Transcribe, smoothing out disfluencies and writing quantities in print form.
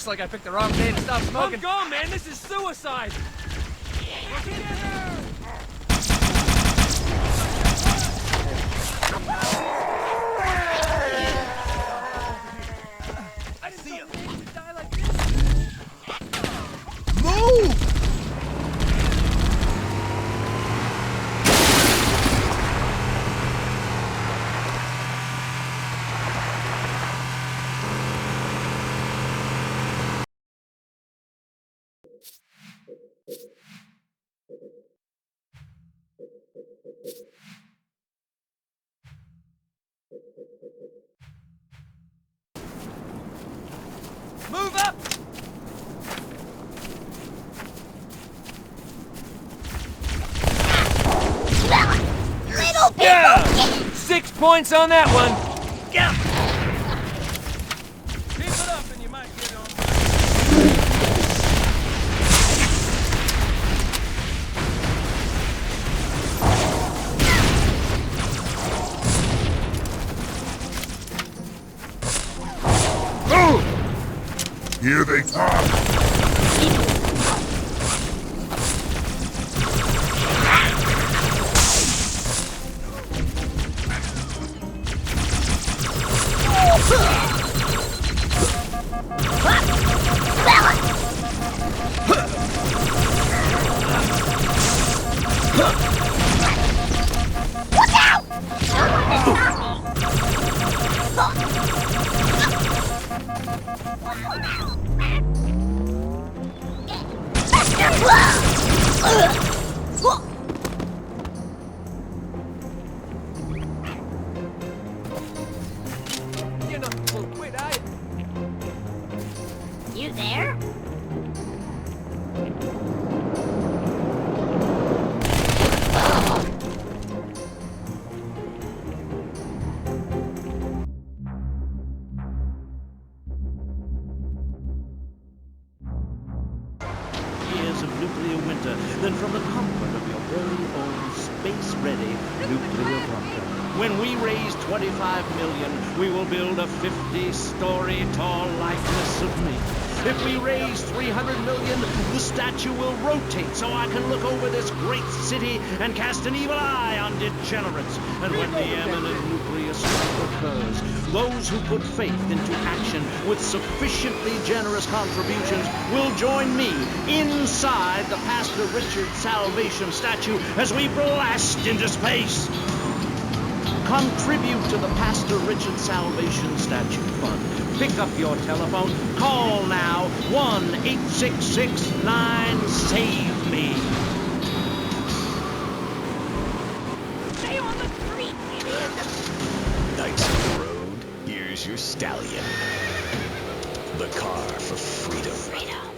like I picked the wrong day to stop smoking. I'm gone, man! This is suicide! I see him! To die like this. Move! Move up! Little bit. Yeah! 6 points on that one! Yeah! Keep it up and you might get on. Here they come! Look out! You're not so quit, are you? You there? Years of nuclear winter, then from the comfort of your very own space-ready nuclear bunker. When we raise 25 million, we will build a 50-story tall likeness of me. If we raise 300 million, the statue will rotate so I can look over this great city and cast an evil eye on degenerates. And when the imminent nuclear strike occurs, those who put faith into action with sufficiently generous contributions will join me inside the Pastor Richard Salvation statue as we blast into space. Contribute to the Pastor Richard Salvation Statue Fund. Pick up your telephone. Call now. 1-866-9-SAVE-ME. Stay on the street, idiot! Nice on the road. Here's your stallion. The car for freedom. Freedom.